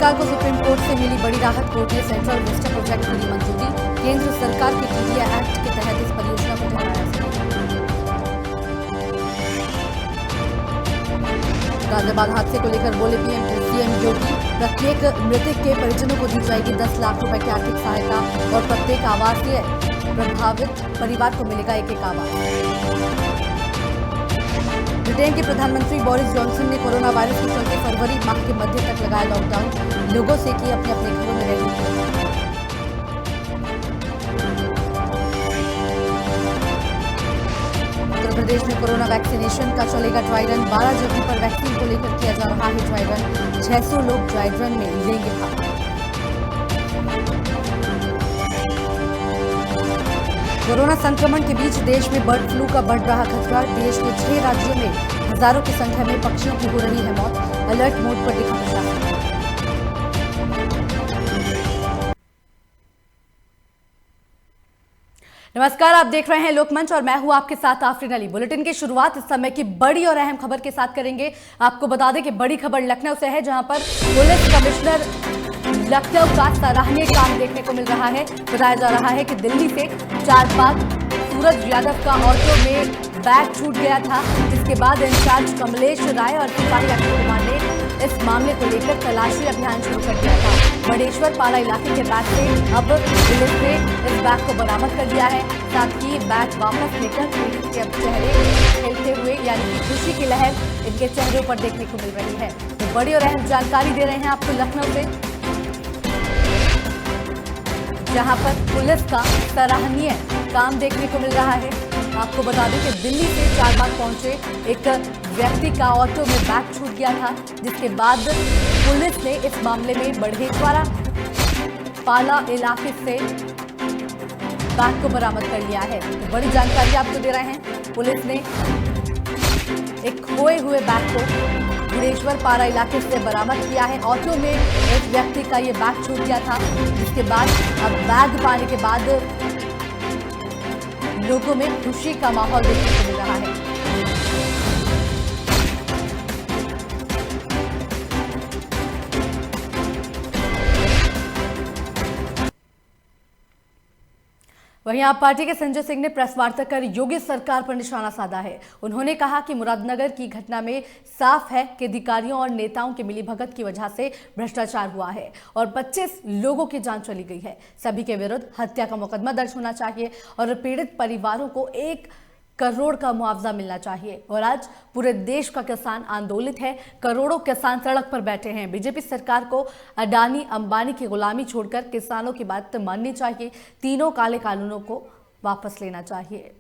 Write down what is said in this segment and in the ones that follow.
सरकार को supreme court से मिली बड़ी राहत। कोर्ट ने सेंट्रल विस्टा प्रोजेक्ट को दी मंजूरी। केंद्र सरकार के टीडीए एक्ट के तहत इस परियोजना को ठहराया सही। गाजियाबाद हादसे को लेकर बोले सीएम योगी। प्रत्येक मृतक के परिजनों को दी जाएगी 10 लाख रुपए की आर्थिक सहायता और प्रत्येक आवासीय प्रभावित परिवार को मिलेगा एक आवास। ब्रिटेन के प्रधानमंत्री बोरिस जॉनसन ने कोरोना वायरस के चलते फरवरी माह के मध्य तक लगाया लॉकडाउन। लोगों से की अपने अपने घरों में रहने की अपील। उत्तर प्रदेश में कोरोना वैक्सीनेशन का चलेगा ड्राई रन। 12 जगहों पर वैक्सीन को लेकर किया जा रहा है ड्राई रन। 600 लोग ड्राई रन में लेंगे भाग। कोरोना संक्रमण के बीच देश में बर्ड फ्लू का बढ़ रहा खतरा। देश के 6 राज्यों में हजारों की संख्या में पक्षियों की हो रही है मौत। अलर्ट मोड पर दिखा प्रशासन। नमस्कार, आप देख रहे हैं लोकमंच और मैं हूं आपके साथ आफरीन अली। बुलेटिन की शुरुआत इस समय की बड़ी और अहम खबर के साथ करेंगे। आपको बता दें कि बड़ी खबर लखनऊ से है, जहां पर पुलिस कमिश्नर लखनऊ का सराहनीय काम देखने को मिल रहा है। बताया जा रहा है कि दिल्ली से चारबाग सूरज यादव का ऑटो में बैग छूट गया था, जिसके बाद इंचार्ज कमलेश राय और सिपाही अक्षय कुमार ने इस मामले को लेकर तलाशी अभियान शुरू कर दिया था। बड़ेश्वर पाला इलाके के बैग से अब पुलिस ने इस बैग को बरामद कर दिया है। साथ ही बैग वापस लेकर इनके चेहरे खिलते हुए, यानी कि खुशी की लहर इनके चेहरों पर देखने को मिल रही है। तो बड़ी और अहम जानकारी दे रहे हैं आपको लखनऊ से, जहां पर पुलिस का सराहनीय काम देखने को मिल रहा है। आपको बता दें कि दिल्ली से चारबाग पहुंचे एक व्यक्ति का ऑटो में बैग छूट गया था, जिसके बाद पुलिस ने इस मामले में बड़ेश्वरा पाला इलाके से बैग को बरामद कर लिया है। तो बड़ी जानकारी आपको दे रहे हैं, पुलिस ने एक खोए हुए बैग को बड़ेश्वर पारा इलाके से बरामद किया है। ऑटो में एक व्यक्ति का ये बैग छूट गया था, जिसके बाद अब बैग पाने के बाद लोगों में खुशी का माहौल देखने को मिल रहा है। वहीं आप पार्टी के संजय सिंह ने प्रेस वार्ता कर योगी सरकार पर निशाना साधा है। उन्होंने कहा कि मुरादनगर की घटना में साफ है कि अधिकारियों और नेताओं की मिलीभगत की वजह से भ्रष्टाचार हुआ है और 25 लोगों की जान चली गई है। सभी के विरुद्ध हत्या का मुकदमा दर्ज होना चाहिए और पीड़ित परिवारों को 1 करोड़ का मुआवजा मिलना चाहिए। और आज पूरे देश का किसान आंदोलित है, करोड़ों किसान सड़क पर बैठे हैं। बीजेपी सरकार को अडानी अंबानी की गुलामी छोड़कर किसानों की बात माननी चाहिए। तीनों काले कानूनों को वापस लेना चाहिए।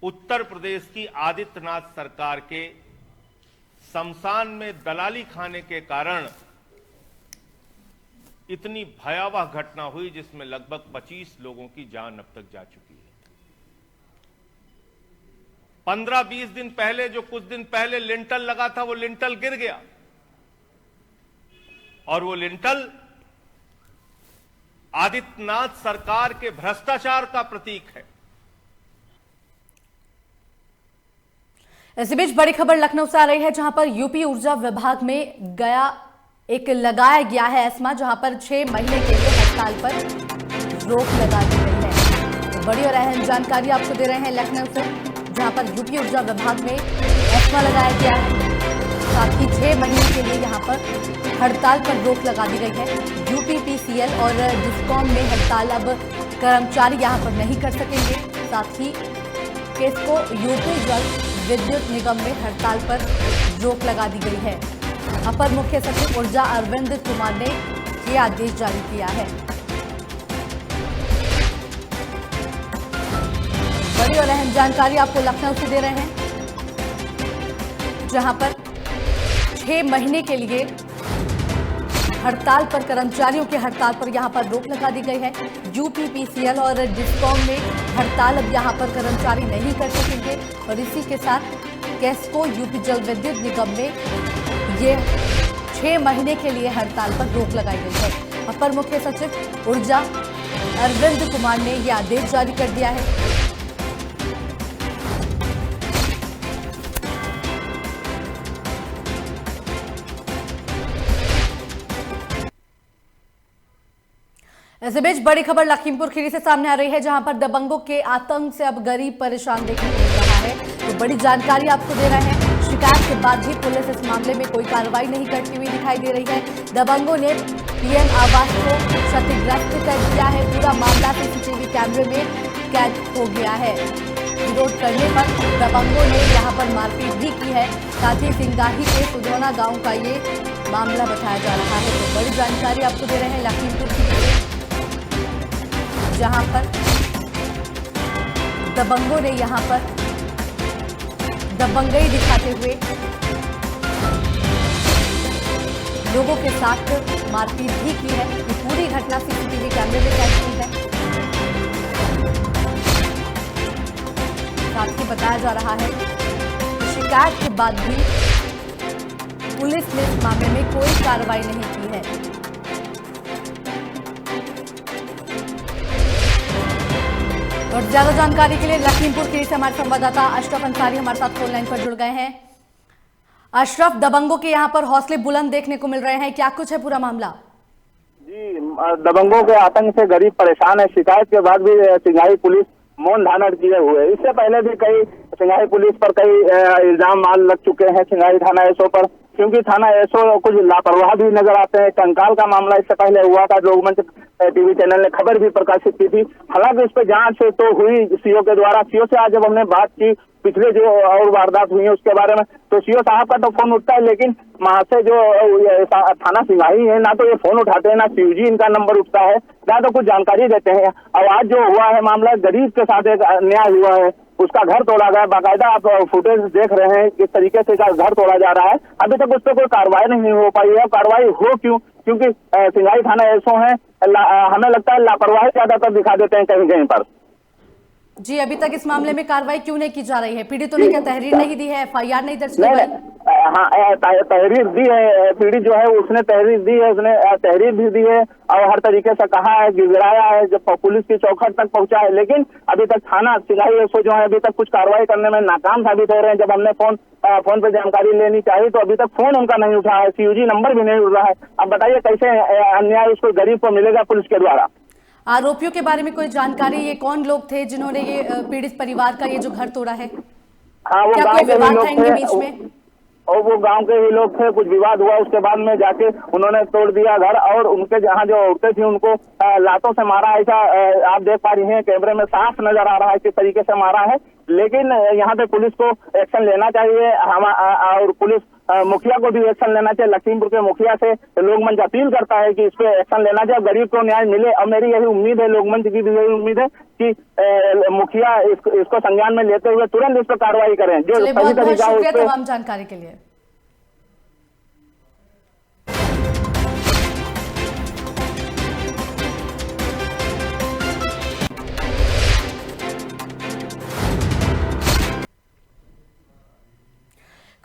उत्तर प्रदेश की आदित्यनाथ सरकार के शमशान में दलाली खाने के कारण इतनी भयावह घटना हुई, जिसमें लगभग 25 लोगों की जान अब तक जा चुकी है। 15-20 दिन पहले, जो कुछ दिन पहले लिंटल लगा था, वो लिंटल गिर गया और वो लिंटल आदित्यनाथ सरकार के भ्रष्टाचार का प्रतीक है। इसी बीच बड़ी खबर लखनऊ से आ रही है, जहां पर यूपी ऊर्जा विभाग में एक लगाया गया है एस्मा, जहां पर 6 महीने के लिए हड़ताल पर रोक लगा दी गई है। तो बड़ी और अहम जानकारी आपको दे रहे हैं लखनऊ से, जहां पर यूपी ऊर्जा विभाग में एस्मा लगाया गया है। साथ ही 6 महीने के लिए यहां पर हड़ताल पर रोक लगा दी गई है। यूपीपीसीएल और डिस्कॉम में हड़ताल अब कर्मचारी यहां पर नहीं कर सकेंगे। साथ ही केस्को यूपी जल विद्युत निगम में हड़ताल पर रोक लगा दी गई है। अपर मुख्य सचिव ऊर्जा अरविंद कुमार ने ये आदेश जारी किया है। बड़ी और अहम जानकारी आपको लखनऊ से दे रहे हैं, जहां पर 6 महीने के लिए हड़ताल पर, कर्मचारियों की हड़ताल पर यहां पर रोक लगा दी गई है। यूपीपीसीएल और डिस्कॉम में हड़ताल अब यहां पर कर्मचारी नहीं कर सकेंगे और इसी के साथ केस्को यूपी जल विद्युत निगम में ये 6 महीने के लिए हड़ताल पर रोक लगाई गई है। अपर मुख्य सचिव ऊर्जा अरविंद कुमार ने यह आदेश जारी कर दिया है। इस बीच बड़ी खबर लखीमपुर खीरी से सामने आ रही है, जहां पर दबंगों के आतंक से अब गरीब परेशान देखने को मिल रहा है। तो बड़ी जानकारी आपको दे रहे हैं। शिकायत के बाद भी पुलिस इस मामले में कोई कार्रवाई नहीं करती हुई दिखाई दे रही है। दबंगों ने पीएम आवास को क्षतिग्रस्त कर दिया है। पूरा मामला सीसीटीवी कैमरे में कैद हो गया है। विरोध करने पर दबंगों ने यहां पर मारपीट भी की है। साथ ही सिंगाही के सुधौना गांव का ये मामला बताया जा रहा है। तो बड़ी जानकारी आपको दे रहे हैं लखीमपुर खीरी से, जहां पर दबंगों ने यहां पर दबंगई दिखाते हुए लोगों के साथ मारपीट भी की है। ये पूरी घटना सीसीटीवी कैमरे में कैद की है। साथ ही बताया जा रहा है कि शिकायत के बाद भी पुलिस ने इस मामले में कोई कार्रवाई नहीं की है। और ज्यादा जानकारी के लिए लखीमपुर खीरी से हमारे संवाददाता अशरफ अंसारी हमारे साथ फोन लाइन पर जुड़ गए हैं। अशरफ, दबंगों के यहाँ पर हौसले बुलंद देखने को मिल रहे हैं, क्या कुछ है पूरा मामला? जी, दबंगों के आतंक से गरीब परेशान है। शिकायत के बाद भी सिंगाही पुलिस मौन धारण किए हुए। इससे पहले भी कई सिंगाही पुलिस पर कई इल्जाम लग चुके हैं सिंगाही थाना एसओ पर, क्योंकि थाना एसओ कुछ लापरवाह भी नजर आते हैं। कंकाल का मामला इससे पहले हुआ था, लोकमंच टीवी चैनल ने खबर भी प्रकाशित की थी। हालांकि इस पर जांच तो हुई सीओ के द्वारा। सीओ से आज जब हमने बात की पिछले जो और वारदात हुई है उसके बारे में, तो सीओ साहब का तो फोन उठता है, लेकिन वहां से जो थाना सिंगाही है ना तो ये फोन उठाते हैं, ना सीयूजी इनका नंबर उठता है, ना तो कुछ जानकारी देते हैं। और आज जो हुआ है मामला, गरीब के साथ एक अन्याय हुआ है, उसका घर तोड़ा गया। बाकायदा आप फुटेज देख रहे हैं किस तरीके से घर तोड़ा जा रहा है। अभी तक उस पर कोई कार्रवाई नहीं हो पाई है। कार्रवाई हो क्यों? क्योंकि सिंगाही थाना एसओ है, हमें लगता है लापरवाही ज्यादातर दिखा देते हैं कहीं कहीं पर। जी, अभी तक इस मामले में कार्रवाई क्यों नहीं की जा रही है? पीड़ितों ने क्या तहरीर नहीं दी है, एफआईआर नहीं दर्ज करवाई? हाँ, तहरीर दी है। पीड़ित जो है उसने तहरीर दी है, उसने तहरीर भी दी है और हर तरीके से कहा है, गिड़गिड़ाया है, जब पुलिस की चौखट तक पहुंचा है। लेकिन अभी तक थाना सिंगाही एसओ जो है अभी तक कुछ कार्रवाई करने में नाकाम साबित हो रहे हैं। जब हमने फोन पे जानकारी लेनी चाहिए तो अभी तक फोन उनका नहीं उठा है, सीयूजी नंबर भी नहीं उठ रहा है। अब बताइए कैसे अन्याय उसको गरीब को मिलेगा पुलिस के द्वारा? आरोपियों के बारे में कोई जानकारी? ये कौन लोग थे जिन्होंने ये पीड़ित परिवार का ये जो घर तोड़ा है? हाँ, वो क्या कोई विवाद था इनके बीच में? और वो गांव के ही लोग थे। कुछ विवाद हुआ, उसके बाद में जाके उन्होंने तोड़ दिया घर, और उनके जहाँ जो औरतें थी उनको लातों से मारा। ऐसा आप देख पा रही हैं, कैमरे में साफ नजर आ रहा है किस तरीके से मारा है। लेकिन यहाँ पे पुलिस को एक्शन लेना चाहिए, और पुलिस मुखिया को भी एक्शन लेना चाहिए। लखीमपुर के मुखिया से लोकमंच अपील करता है कि इस पे एक्शन लेना चाहिए, गरीब को न्याय मिले। और मेरी यही उम्मीद है, लोकमंच की भी यही उम्मीद है कि मुखिया इसको संज्ञान में लेते हुए तुरंत इस पर कार्रवाई करें। जो सही तरीका है उस पर। तमाम जानकारी के लिए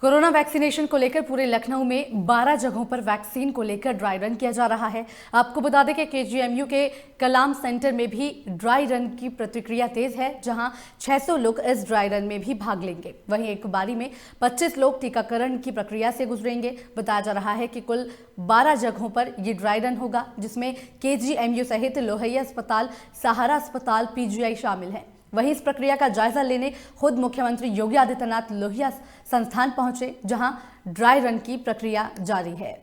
कोरोना वैक्सीनेशन को लेकर पूरे लखनऊ में 12 जगहों पर वैक्सीन को लेकर ड्राई रन किया जा रहा है। आपको बता दें कि केजीएमयू के कलाम सेंटर में भी ड्राई रन की प्रतिक्रिया तेज है, जहां 600 लोग इस ड्राई रन में भी भाग लेंगे। वहीं एक बारी में 25 लोग टीकाकरण की प्रक्रिया से गुजरेंगे। बताया जा रहा है कि कुल 12 जगहों पर ये ड्राई रन होगा, जिसमें केजीएमयू सहित लोहिया अस्पताल, सहारा अस्पताल, पीजीआई शामिल है। वहीं इस प्रक्रिया का जायजा लेने खुद मुख्यमंत्री योगी आदित्यनाथ लोहिया संस्थान पहुंचे, जहां ड्राई रन की प्रक्रिया जारी है।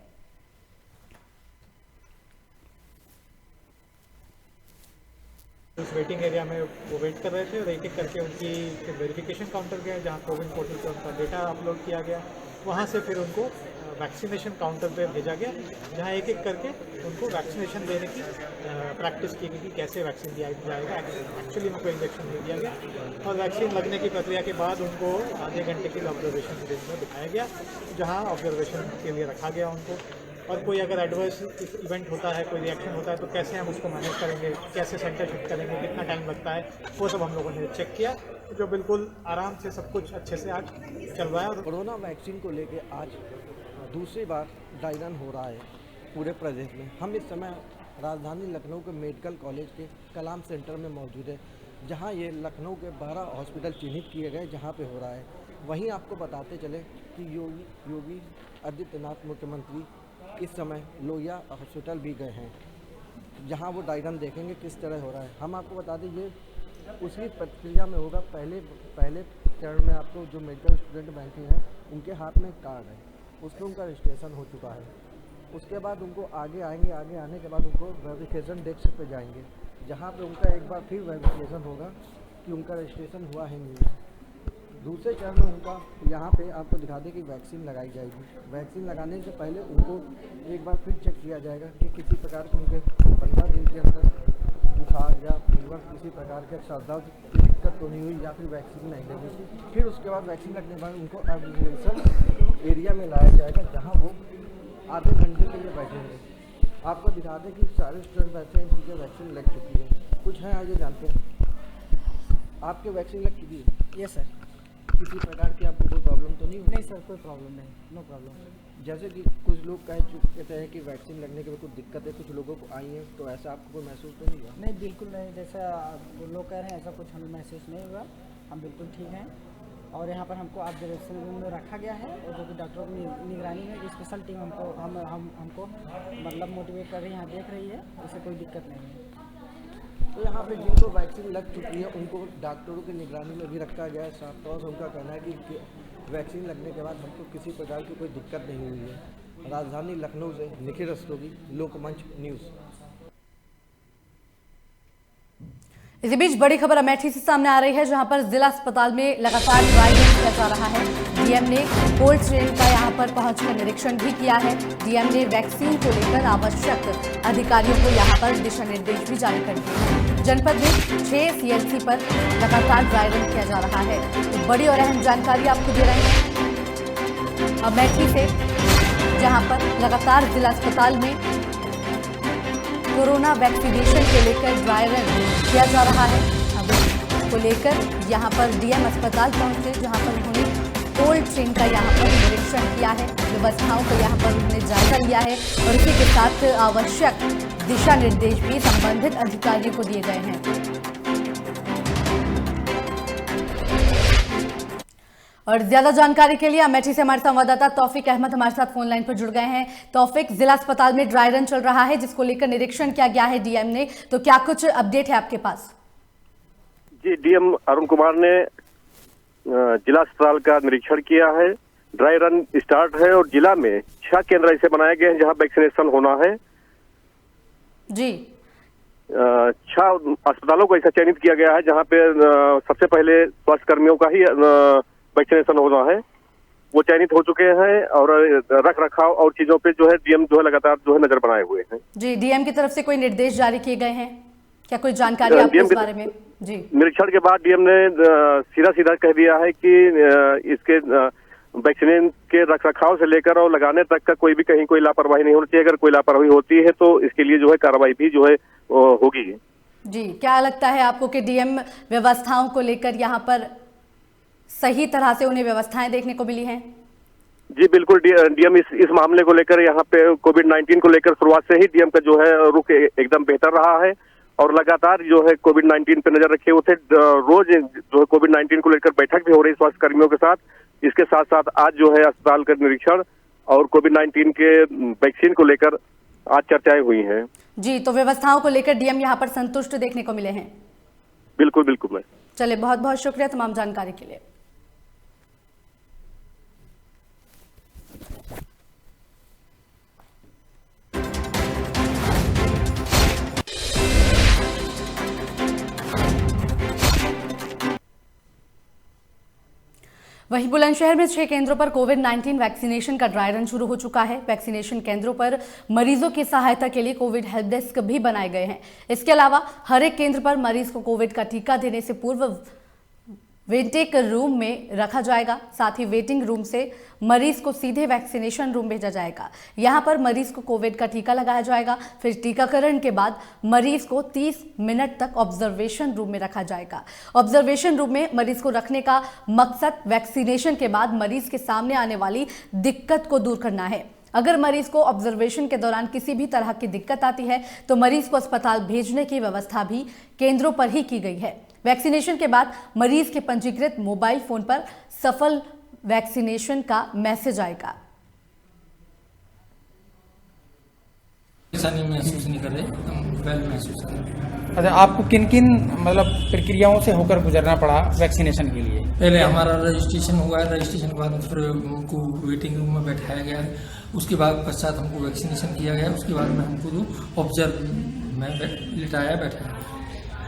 उस वेटिंग एरिया में वो वेट कर रहे थे और एक एक करके उनकी वेरिफिकेशन काउंटर गए, जहाँ कोविन पोर्टल पे उनका डेटा अपलोड किया गया। वहाँ से फिर उनको वैक्सीनेशन काउंटर पे भेजा गया, जहाँ एक एक करके उनको वैक्सीनेशन देने की प्रैक्टिस की गई कि कैसे वैक्सीन दिया जाएगा। एक्चुअली उनको इंजेक्शन नहीं दिया गया और वैक्सीन लगने की प्रक्रिया के बाद उनको आधे घंटे के लिए ऑब्जर्वेशन पीरियड में दिखाया गया, जहाँ ऑब्जर्वेशन के लिए रखा गया उनको। और कोई अगर एडवर्स इवेंट होता है, कोई रिएक्शन होता है, तो कैसे हम उसको मैनेज करेंगे, कैसे सेंटर शिफ्ट करेंगे, कितना टाइम लगता है, वो सब हम लोगों ने चेक किया, जो बिल्कुल आराम से सब कुछ अच्छे से आज चल रहा है। और कोरोना वैक्सीन को लेके आज दूसरी बार ड्राई रन हो रहा है पूरे प्रदेश में। हम इस समय राजधानी लखनऊ के मेडिकल कॉलेज के कलाम सेंटर में मौजूद है, जहां ये लखनऊ के 12 हॉस्पिटल चिन्हित किए गए, जहां पे हो रहा है। वहीं आपको बताते चले कि योगी आदित्यनाथ मुख्यमंत्री इस समय लोहिया हॉस्पिटल भी गए हैं। जहाँ वो ड्राई रन देखेंगे किस तरह हो रहा है। हम आपको बता दें ये उसी प्रक्रिया में होगा। पहले चरण में आपको जो मेडिकल स्टूडेंट बैंकिंग है उनके हाथ में कार्ड है, उसमें उनका रजिस्ट्रेशन हो चुका है। उसके बाद उनको आगे आएंगे, आगे आने के बाद उनको वेरिफिकेशन डेस्क पे जाएंगे, जहाँ पे उनका एक बार फिर वेरिफिकेशन होगा कि उनका रजिस्ट्रेशन हुआ है नहीं। दूसरे चरण में उनका यहाँ पे आपको दिखा दें कि वैक्सीन लगाई जाएगी। वैक्सीन लगाने से पहले उनको एक बार फिर चेक किया जाएगा कि किसी प्रकार के उनके 15 दिन के अंदर बुखार या फीवर किसी प्रकार के सर्दर्द की दिक्कत तो नहीं हुई या फिर वैक्सीन नहीं लगी। फिर उसके बाद वैक्सीन लगने के बाद उनको आइसोलेशन एरिया में लाया जाएगा, जहाँ वो आधे घंटे के लिए बैठेंगे। आपको दिखा दें कि सारे स्टूडेंट बैठे हैं जिनके वैक्सीन लग चुकी है। कुछ हैं आगे जानते हैं आपके वैक्सीन लग चुकी है? Yes sir. किसी प्रकार की आपको कोई प्रॉब्लम तो नहीं हुई? नहीं सर, कोई प्रॉब्लम नहीं, नो प्रॉब्लम। जैसे कि कुछ लोग कहते हैं कि वैक्सीन लगने के बाद कुछ दिक्कत है, कुछ लोगों को आई है, तो ऐसा आपको कोई महसूस तो नहीं हुआ? नहीं, बिल्कुल नहीं। जैसा वो लोग कह रहे हैं ऐसा कुछ हमें महसूस नहीं हुआ। हम बिल्कुल ठीक हैं और यहाँ पर हमको ऑब्जर्वेशन रूम में रखा गया है और जो कि डॉक्टरों की निगरानी में स्पेशल टीम हमको मतलब मोटिवेट कर रही है, यहाँ देख रही है, इससे कोई दिक्कत नहीं है। तो यहाँ पे जिनको वैक्सीन लग चुकी है उनको डॉक्टरों की निगरानी में भी रखा गया है। साफ तौर से उनका कहना है कि वैक्सीन लगने के बाद हमको किसी प्रकार की कोई दिक्कत नहीं हुई है। राजधानी लखनऊ से निखिल रस्तोगी, लोकमंच न्यूज़। इसी बीच बड़ी खबर अमेठी से सामने आ रही है, जहां पर जिला अस्पताल में लगातार ड्राई रन किया जा रहा है। डीएम ने कोल्ड चेन का यहां पर पहुंचकर निरीक्षण भी किया है। डीएम ने वैक्सीन को लेकर आवश्यक अधिकारियों को यहां पर दिशा निर्देश भी जारी कर दिए हैं। जनपद में 6 सीएलसी पर लगातार ड्राई रन किया जा रहा है। तो बड़ी और अहम जानकारी आपको दे रहे हैं अमेठी से, जहां पर लगातार जिला अस्पताल में कोरोना वैक्सीनेशन को लेकर ड्राई रन किया जा रहा है। अब इसको लेकर यहां पर डीएम अस्पताल पहुंचे, जहां पर उन्होंने कोल्ड चेन का यहां पर निरीक्षण किया है, व्यवस्थाओं को यहां पर उन्होंने जायजा लिया है और इसी के साथ आवश्यक दिशा निर्देश भी संबंधित अधिकारियों को दिए गए हैं। और ज्यादा जानकारी के लिए अमेठी से हमारे संवाददाता तौफिक अहमद हमारे साथ फोन लाइन पर जुड़ गए हैं। तौफिक, जिला अस्पताल में ड्राई रन चल रहा है जिसको लेकर निरीक्षण किया गया है डीएम ने, तो क्या कुछ अपडेट है आपके पास? जी, डीएम अरुण कुमार ने जिला अस्पताल का निरीक्षण किया है। ड्राई रन स्टार्ट है और जिला में 6 केंद्र ऐसे बनाए गए हैं जहां वैक्सीनेशन होना है। जी, 6 अस्पतालों को ऐसा चयनित किया गया है जहां पे सबसे पहले स्वास्थ्य कर्मियों का ही वैक्सीनेशन होना है। वो चयनित हो चुके हैं और रख रखाव और चीजों पे जो है डीएम जो है लगातार जो है नजर बनाए हुए हैं। जी, डीएम की तरफ से कोई निर्देश जारी किए गए हैं? क्या कोई जानकारी आपको इस बारे में? जी, निरीक्षण के बाद डीएम ने सीधा कह दिया है कि इसके वैक्सीन के रख रखाव से लेकर और लगाने तक का कोई भी कहीं कोई लापरवाही नहीं होनी चाहिए। अगर कोई लापरवाही होती है तो इसके लिए जो है कार्रवाई भी जो है होगी। जी, क्या लगता है आपको कि डीएम व्यवस्थाओं को लेकर यहाँ पर सही तरह से उन्हें व्यवस्थाएं देखने को मिली हैं? जी बिल्कुल, डीएम इस मामले को लेकर यहाँ पे कोविड-19 को लेकर शुरुआत से ही डीएम का जो है रुख एकदम बेहतर रहा है और लगातार जो है कोविड-19 पे नजर रखे हुए थे। रोज जो है कोविड-19 को लेकर बैठक भी हो रही स्वास्थ्य कर्मियों के साथ। इसके साथ साथ आज जो है अस्पताल का निरीक्षण और कोविड-19 के वैक्सीन को लेकर आज चर्चाएं हुई हैं। जी, तो व्यवस्थाओं को लेकर डीएम यहाँ पर संतुष्ट देखने को मिले हैं? बिल्कुल बिल्कुल। मैं चलिए, बहुत बहुत शुक्रिया तमाम जानकारी के लिए। वहीं बुलंदशहर में 6 केंद्रों पर कोविड-19 वैक्सीनेशन का ड्राई रन शुरू हो चुका है। वैक्सीनेशन केंद्रों पर मरीजों की सहायता के लिए कोविड हेल्प डेस्क भी बनाए गए हैं। इसके अलावा हर एक केंद्र पर मरीज को कोविड का टीका देने से पूर्व वेटिंग रूम में रखा जाएगा। साथ ही वेटिंग रूम से मरीज को सीधे वैक्सीनेशन रूम भेजा जाएगा। यहां पर मरीज को कोविड का टीका लगाया जाएगा। फिर टीकाकरण के बाद मरीज को 30 मिनट तक ऑब्जर्वेशन रूम में रखा जाएगा। ऑब्जर्वेशन रूम में मरीज को रखने का मकसद वैक्सीनेशन के बाद मरीज के सामने आने वाली दिक्कत को दूर करना है। अगर मरीज को ऑब्जर्वेशन के दौरान किसी भी तरह की दिक्कत आती है तो मरीज को अस्पताल भेजने की व्यवस्था भी केंद्रों पर ही की गई है। वैक्सीनेशन के बाद मरीज के पंजीकृत मोबाइल फोन पर सफल वैक्सीनेशन का मैसेज आएगा। परेशानी महसूस नहीं कर रहे, हम वेल महसूस कर रहे हैं। अच्छा, आपको किन किन मतलब प्रक्रियाओं से होकर गुजरना पड़ा वैक्सीनेशन के लिए? पहले हमारा रजिस्ट्रेशन हुआ है, रजिस्ट्रेशन के बाद फिर हमको वेटिंग रूम में बैठाया गया है, उसके बाद पश्चात हमको वैक्सीनेशन किया गया, उसके बाद में हमको ऑब्जर्व में लिटाया बैठाया।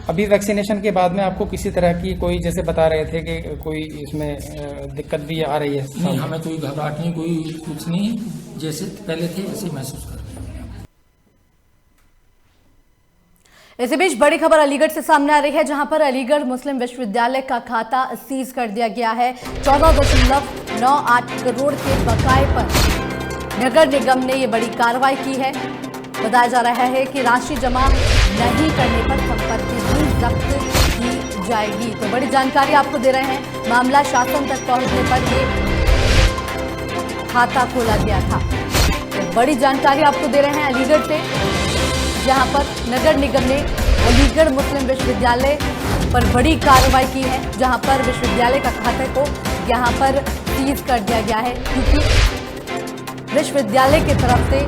अभी वैक्सीनेशन के बाद में आपको किसी तरह की कोई, जैसे बता रहे थे कि कोई इसमें दिक्कत भी आ रही है? नहीं, हमें कोई घबराहट नहीं, कोई कुछ नहीं, जैसे पहले थे वैसे महसूस कर रहे हैं। इसी बीच बड़ी खबर अलीगढ़ से सामने आ रही है, जहां पर अलीगढ़ मुस्लिम विश्वविद्यालय का खाता सीज कर दिया गया है। 14.98 करोड़ के बकाये पर नगर निगम ने ये बड़ी कार्रवाई की है। बताया जा रहा है कि राशि जमा नहीं करने पर संपत्ति भी जब्त की जाएगी। तो बड़ी जानकारी आपको दे रहे हैं, मामला शासन तक पहुंचने पर ये खाता खोला गया था। तो बड़ी जानकारी आपको दे रहे हैं अलीगढ़ से, जहां पर नगर निगम ने अलीगढ़ मुस्लिम विश्वविद्यालय पर बड़ी कार्रवाई की है, जहां पर विश्वविद्यालय का खाते को यहां पर सीज कर दिया गया है, क्योंकि विश्वविद्यालय की तरफ से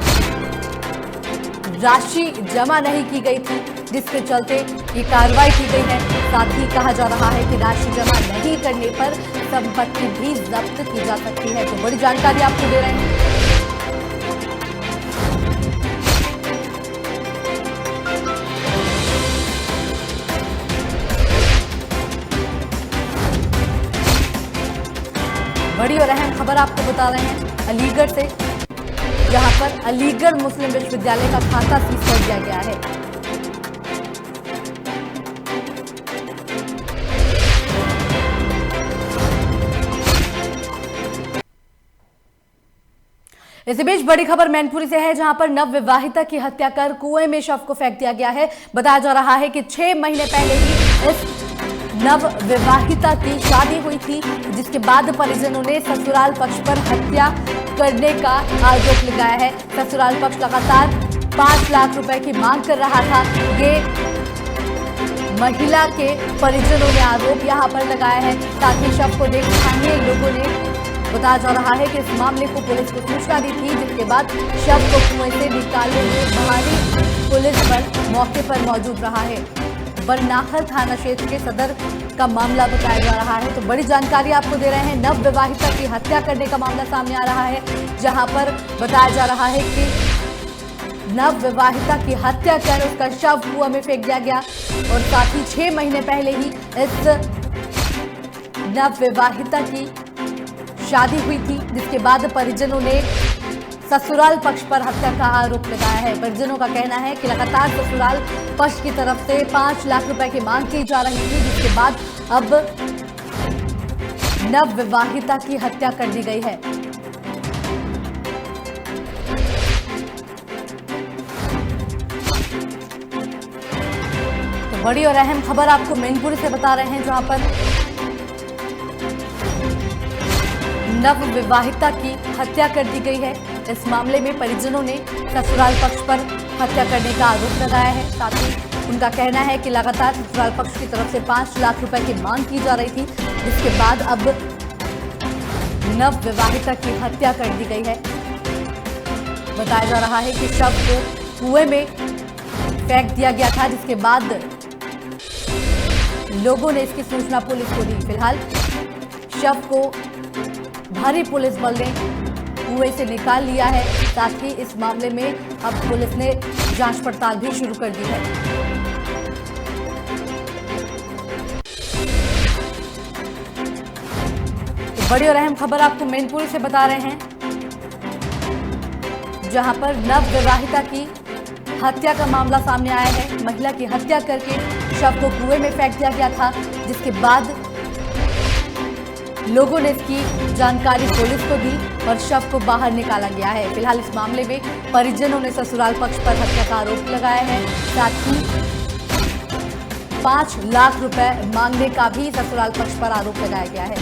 राशि जमा नहीं की गई थी, जिसके चलते ये कार्रवाई की गई है। साथ ही कहा जा रहा है कि राशि जमा नहीं करने पर संपत्ति भी जब्त की जा सकती है। तो बड़ी जानकारी आपको दे रहे हैं। बड़ी और अहम खबर आपको बता रहे हैं अलीगढ़ से, जहां पर अलीगढ़ मुस्लिम विश्वविद्यालय का खाता सीज कर दिया गया है। इसी बीच बड़ी खबर मैनपुरी से है, जहां पर नव विवाहिता की हत्या कर कुएं में शव को फेंक दिया गया है। बताया जा रहा है कि 6 महीने पहले ही इस नव विवाहिता की शादी हुई थी, जिसके बाद परिजनों ने ससुराल पक्ष पर हत्या करने का आरोप लगाया है। ससुराल पक्ष लगातार 5 लाख रुपए की मांग कर रहा था। ये महिला के परिजनों ने आरोप यहां पर लगाया है। साथ ही शव को देख स्थानीय लोगों ने, बताया जा रहा है कि इस मामले को पुलिस को सूचना दी थी, जिसके बाद शव को कुएं से निकालने में भारी पुलिस बल मौके पर मौजूद रहा है। बरनाखल थाना क्षेत्र के सदर का मामला बताया जा रहा है। तो बड़ी जानकारी आपको दे रहे हैं, नव विवाहिता की हत्या करने का मामला सामने आ रहा है, जहां पर बताया जा रहा है कि नव विवाहिता की हत्या कर उसका शव कुआं में फेंक दिया गया, और साथ ही 6 महीने पहले ही इस नव विवाहिता की शादी हुई थी, जिसके बाद परिजनों ने ससुराल पक्ष पर हत्या का आरोप लगाया है। परिजनों का कहना है कि लगातार ससुराल पक्ष की तरफ से 5 लाख रुपए की मांग की जा रही थी, जिसके बाद अब नव विवाहिता की हत्या कर दी गई है। तो बड़ी और अहम खबर आपको मैनपुरी से बता रहे हैं, जहां पर नव विवाहिता की हत्या कर दी गई है। इस मामले में परिजनों ने ससुराल पक्ष पर हत्या करने का आरोप लगाया है। साथ ही उनका कहना है कि लगातार ससुराल पक्ष की तरफ से 5 लाख रुपए की मांग की जा रही थी, जिसके बाद अब नव विवाहिता की हत्या कर दी गई है। बताया जा रहा है कि शव को कुएं में फेंक दिया गया था, जिसके बाद लोगों ने इसकी सूचना पुलिस को दी। फिलहाल शव को भारी पुलिस बल ने कुएं से निकाल लिया है। साथ ही इस मामले में अब पुलिस ने जांच पड़ताल भी शुरू कर दी है। तो बड़ी और अहम खबर आपको मैनपुरी से बता रहे हैं, जहां पर नव विवाहिता की हत्या का मामला सामने आया है। महिला की हत्या करके शव को कुएं में फेंक दिया गया था, जिसके बाद लोगों ने इसकी जानकारी पुलिस को दी और शव को बाहर निकाला गया है। फिलहाल इस मामले में परिजनों ने ससुराल पक्ष पर हत्या का आरोप लगाया है। साथ ही 5 लाख रुपए मांगने का भी ससुराल पक्ष पर आरोप लगाया गया है।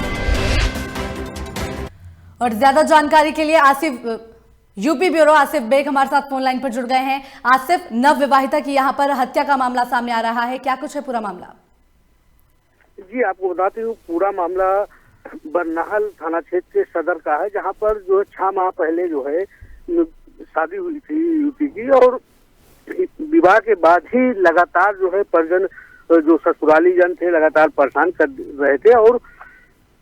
और ज्यादा जानकारी के लिए आसिफ, यूपी ब्यूरो आसिफ बेग हमारे साथ फोन लाइन पर जुड़ गए हैं। आसिफ, नव विवाहिता की यहां पर हत्या का मामला सामने आ रहा है, क्या कुछ है पूरा मामला? जी, आपको बताती हूँ, पूरा मामला बरनाहल थाना क्षेत्र के सदर का है, जहां पर जो है 6 माह पहले जो है शादी हुई थी युवती की, और विवाह के बाद ही लगातार जो है परिजन जो ससुराली जन थे लगातार परेशान कर रहे थे और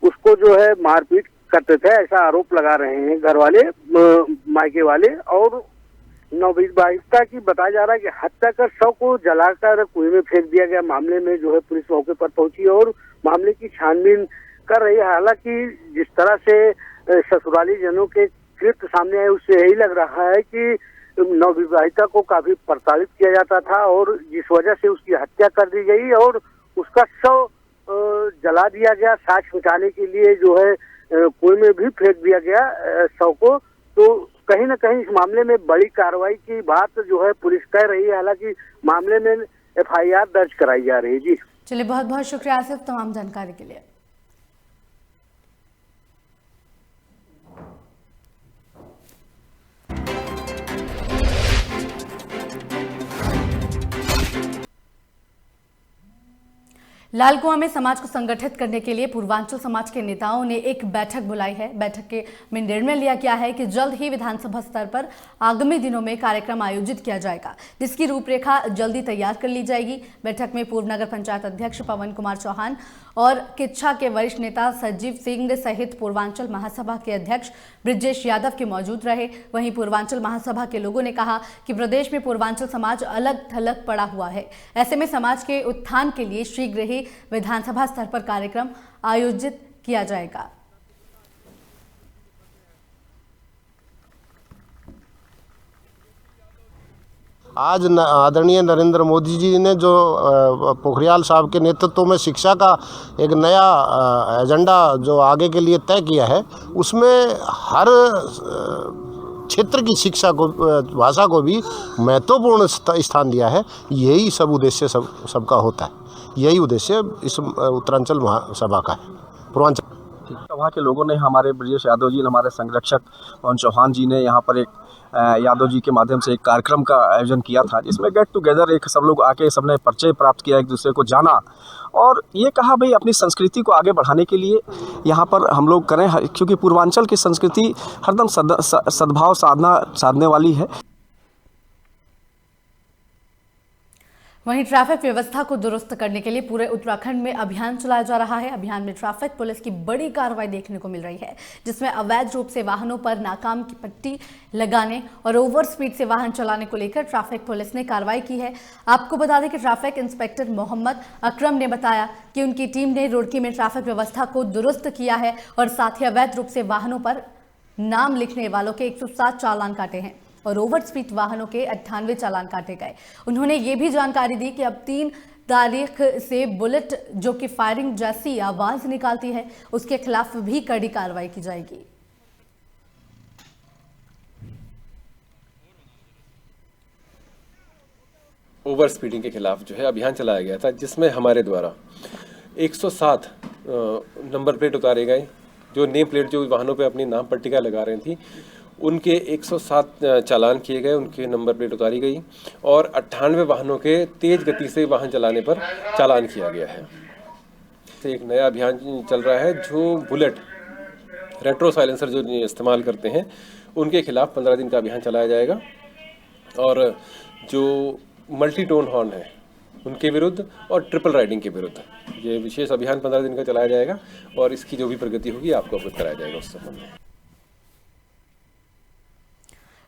उसको जो है मारपीट करते थे, ऐसा आरोप लगा रहे हैं घर वाले मायके वाले। और नवविवाहिता की बताया जा रहा है कि हत्या कर शव को जलाकर कुएं में फेंक दिया गया। मामले में जो है पुलिस मौके पर पहुंची और मामले की छानबीन कर रही है। हालांकि जिस तरह से ससुराली जनों के कृत्य सामने आए उससे यही लग रहा है कि नवविवाहिता को काफी प्रताड़ित किया जाता था और जिस वजह से उसकी हत्या कर दी गई और उसका शव जला दिया गया। साक्ष्य मिटाने के लिए जो है कुएं में भी फेंक दिया गया शव को। तो कहीं न कहीं इस मामले में बड़ी कार्रवाई की बात जो है पुलिस कह रही है। हालांकि मामले में FIR दर्ज कराई जा रही है। जी चलिए, बहुत बहुत शुक्रिया आसिफ तमाम जानकारी के लिए। लालकुआं में समाज को संगठित करने के लिए पूर्वांचल समाज के नेताओं ने एक बैठक बुलाई है। बैठक में निर्णय लिया गया है कि जल्द ही विधानसभा स्तर पर आगामी दिनों में कार्यक्रम आयोजित किया जाएगा, जिसकी रूपरेखा जल्दी तैयार कर ली जाएगी। बैठक में पूर्व नगर पंचायत अध्यक्ष पवन कुमार चौहान और किच्छा के वरिष्ठ नेता सजीव सिंह सहित पूर्वांचल महासभा के अध्यक्ष ब्रिजेश यादव के मौजूद रहे। वहीं पूर्वांचल महासभा के लोगों ने कहा कि प्रदेश में पूर्वांचल समाज अलग थलग पड़ा हुआ है। ऐसे में समाज के उत्थान के लिए शीघ्र ही विधानसभा स्तर पर कार्यक्रम आयोजित किया जाएगा। आज आदरणीय नरेंद्र मोदी जी ने जो पोखरियाल साहब के नेतृत्व में शिक्षा का एक नया एजेंडा जो आगे के लिए तय किया है, उसमें हर क्षेत्र की शिक्षा को, भाषा को भी महत्वपूर्ण स्थान दिया है। यही सब उद्देश्य सबका होता है। यही उद्देश्य इस उत्तरांचल महासभा का है। पूर्वांचल वहाँ के लोगों ने, हमारे ब्रजेश यादव जी, हमारे संरक्षक पवन चौहान जी ने यहाँ पर एक यादव जी के माध्यम से एक कार्यक्रम का आयोजन किया था, जिसमें गेट टुगेदर एक सब लोग आके सबने परिचय प्राप्त किया, एक दूसरे को जाना और ये कहा भाई अपनी संस्कृति को आगे बढ़ाने के लिए यहाँ पर हम लोग करें, क्योंकि पूर्वांचल की संस्कृति हरदम सद्भाव साधने वाली है। वहीं ट्रैफिक व्यवस्था को दुरुस्त करने के लिए पूरे उत्तराखंड में अभियान चलाया जा रहा है। अभियान में ट्रैफिक पुलिस की बड़ी कार्रवाई देखने को मिल रही है, जिसमें अवैध रूप से वाहनों पर नाकाम की पट्टी लगाने और ओवर स्पीड से वाहन चलाने को लेकर ट्रैफिक पुलिस ने कार्रवाई की है। आपको बता दें कि ट्रैफिक इंस्पेक्टर मोहम्मद अकरम ने बताया कि उनकी टीम ने रुड़की में ट्रैफिक व्यवस्था को दुरुस्त किया है और साथ ही अवैध रूप से वाहनों पर नाम लिखने वालों के 107 चालान काटे हैं और ओवर स्पीड वाहनों के 98 चालान काटे गए। उन्होंने ये भी जानकारी दी कि अब 3 तारीख से बुलेट जो कि फायरिंग जैसी आवाज निकालती है, उसके खिलाफ भी कड़ी कार्रवाई की जाएगी। ओवर स्पीडिंग के खिलाफ जो है अभियान चलाया गया था, जिसमें हमारे द्वारा 107 नंबर प्लेट उतारे गए। जो नेम प्लेट जो वाहनों पे अपनी नाम पट्टिका लगा रही थी, उनके 107 चालान किए गए, उनके नंबर प्लेट उतारी गई और 98 वाहनों के तेज गति से वाहन चलाने पर चालान किया गया है। एक नया अभियान चल रहा है, जो बुलेट रेट्रो साइलेंसर जो इस्तेमाल करते हैं उनके खिलाफ 15 दिन का अभियान चलाया जाएगा और जो मल्टी टोन हॉर्न है उनके विरुद्ध और ट्रिपल राइडिंग के विरुद्ध ये विशेष अभियान 15 दिन का चलाया जाएगा और इसकी जो भी प्रगति होगी आपको अवगत कराया जाएगा उस संबंध में।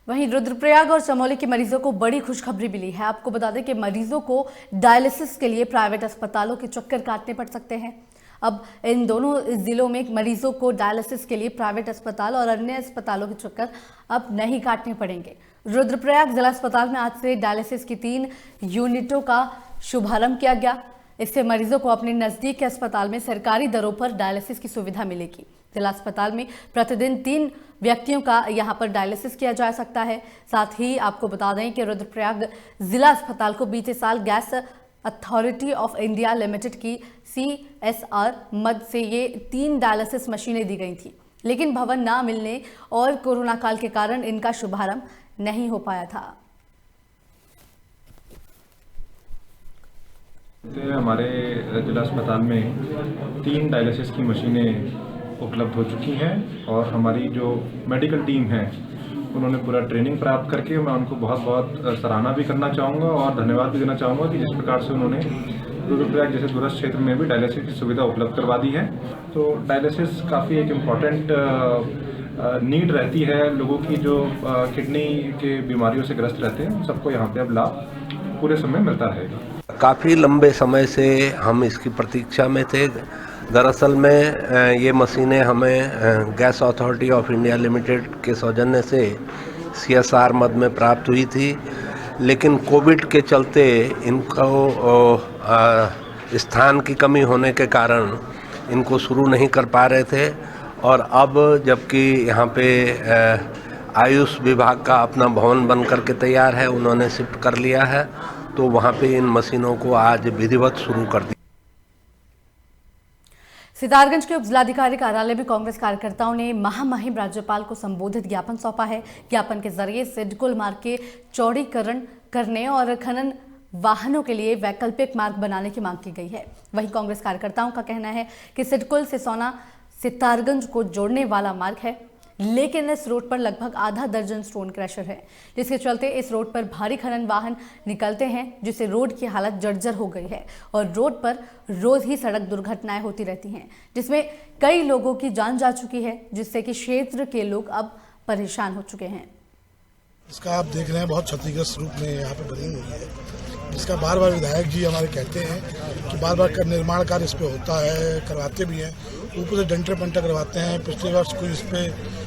वहीं रुद्रप्रयाग और चमोली के मरीजों को बड़ी खुशखबरी मिली है। आपको बता दें कि मरीजों को डायलिसिस के लिए प्राइवेट अस्पतालों के चक्कर काटने पड़ सकते हैं। अब इन दोनों जिलों में मरीजों को डायलिसिस के लिए प्राइवेट अस्पताल और अन्य अस्पतालों के चक्कर अब नहीं काटने पड़ेंगे। रुद्रप्रयाग जिला अस्पताल में आज से डायलिसिस की 3 यूनिटों का शुभारंभ किया गया। इससे मरीजों को अपने नजदीक के अस्पताल में सरकारी दरों पर डायलिसिस की सुविधा मिलेगी। जिला अस्पताल में प्रतिदिन 3 व्यक्तियों का यहां पर डायलिसिस किया जा सकता है। साथ ही आपको बता दें कि रुद्रप्रयाग जिला अस्पताल को बीते साल gas authority of India limited की CSR मद से ये 3 डायलिसिस मशीनें दी गई थी, लेकिन भवन ना मिलने और कोरोना काल के कारण इनका शुभारंभ नहीं हो पाया था। हमारे जिला अस्पताल में 3 डायलिसिस की मशीनें उपलब्ध हो चुकी हैं और हमारी जो मेडिकल टीम है उन्होंने पूरा ट्रेनिंग प्राप्त करके मैं उनको बहुत बहुत सराहना भी करना चाहूँगा और धन्यवाद भी देना चाहूँगा कि जिस प्रकार से उन्होंने रुद्रप्रयाग जैसे दूरस्थ क्षेत्र में भी डायलिसिस की सुविधा उपलब्ध करवा दी है। तो डायलिसिस काफ़ी एक इम्पॉर्टेंट नीड रहती है लोगों की जो किडनी के बीमारियों से ग्रस्त रहते हैं, सबको यहाँ पे अब लाभ पूरे समय मिलता रहेगा। काफ़ी लंबे समय से हम इसकी प्रतीक्षा में थे। दरअसल में ये मशीनें हमें gas authority of India limited के सौजन्य से CSR मद में प्राप्त हुई थी, लेकिन कोविड के चलते इनको स्थान की कमी होने के कारण इनको शुरू नहीं कर पा रहे थे। और अब जबकि यहाँ पे आयुष विभाग का अपना भवन बन करके तैयार है, उन्होंने शिफ्ट कर लिया है, तो वहाँ पे इन मशीनों को आज विधिवत शुरू कर दिया। सितारगंज के उप जिलाधिकारी कार्यालय में कांग्रेस कार्यकर्ताओं ने महामहिम राज्यपाल को संबोधित ज्ञापन सौंपा है। ज्ञापन के जरिए सिडकुल मार्ग के चौड़ीकरण करने और खनन वाहनों के लिए वैकल्पिक मार्ग बनाने की मांग की गई है। वहीं कांग्रेस कार्यकर्ताओं का कहना है कि सिडकुल से सोना सितारगंज को जोड़ने वाला मार्ग है, लेकिन इस रोड पर लगभग आधा दर्जन स्टोन क्रशर है, जिसके चलते इस रोड पर भारी खनन वाहन निकलते हैं, जिससे रोड की हालत जर्जर हो गई है और रोड पर रोज ही सड़क दुर्घटनाएं होती रहती हैं, जिसमें कई लोगों की जान जा चुकी है, जिससे कि क्षेत्र के लोग अब परेशान हो चुके हैं। इसका आप देख रहे हैं बहुत क्षतिग्रस्त रूप में यहाँ पे बनी हुई है, जिसका बार बार विधायक जी हमारे कहते हैं कि बार बार निर्माण कार्य इस पे होता है, करवाते भी हैं, ऊपर से डंटे पंटा करवाते हैं। पिछले वर्ष कोई इस पे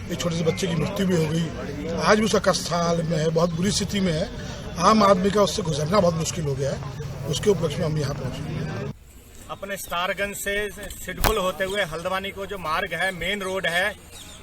एक छोटे से बच्चे की मृत्यु भी हो गई, आज भी उसका कष्ट हाल में है, बहुत बुरी स्थिति में है। आम आदमी का उससे गुजरना बहुत मुश्किल हो गया है। उसके उपलक्ष्य में हम यहाँ पहुँचे हैं। अपने सितारगंज से सिडकुल होते हुए हल्द्वानी को जो मार्ग है, मेन रोड है,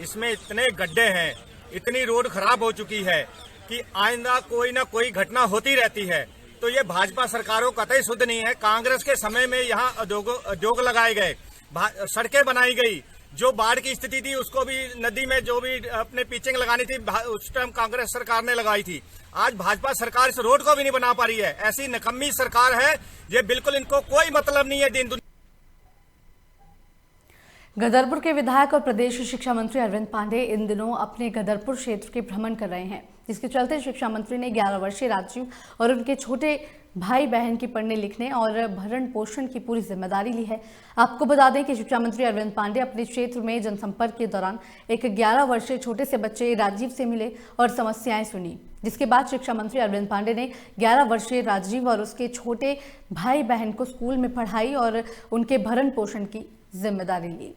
इसमें इतने गड्ढे हैं, इतनी रोड खराब हो चुकी है कि आइंदा कोई ना कोई घटना होती रहती है। तो ये भाजपा सरकारों कतई शुद्ध नहीं है। कांग्रेस के समय में यहाँ उद्योग लगाए गए, सड़कें बनाई गई, जो बाढ़ की स्थिति थी उसको भी नदी में जो भी अपने पिचिंग लगानी थी उस टाइम कांग्रेस सरकार ने लगाई थी। आज भाजपा सरकार इस रोड को भी नहीं बना पा रही है। ऐसी निकम्मी सरकार है, ये बिल्कुल इनको कोई मतलब नहीं है दिन दुनिया। गदरपुर के विधायक और प्रदेश शिक्षा मंत्री अरविंद पांडे इन दिनों अपने गदरपुर क्षेत्र के भ्रमण कर रहे हैं, जिसके चलते शिक्षा मंत्री ने 11 वर्षीय राजीव और उनके छोटे भाई बहन की पढ़ने लिखने और भरण पोषण की पूरी जिम्मेदारी ली है। आपको बता दें कि शिक्षा मंत्री अरविंद पांडे अपने क्षेत्र में जनसंपर्क के दौरान एक 11 वर्षीय छोटे से बच्चे राजीव से मिले और समस्याएं सुनी, जिसके बाद शिक्षा मंत्री अरविंद पांडे ने 11 वर्षीय राजीव और उसके छोटे भाई बहन को स्कूल में पढ़ाई और उनके भरण पोषण की जिम्मेदारी ली।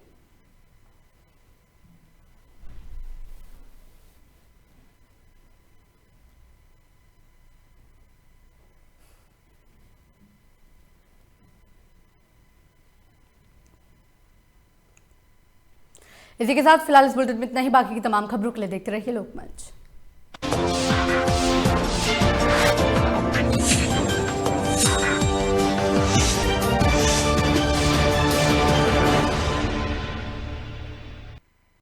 इसी के साथ फिलहाल इस बुलेटिन में इतना ही। बाकी की तमाम खबरों के लिए देखते रहिए लोकमंच।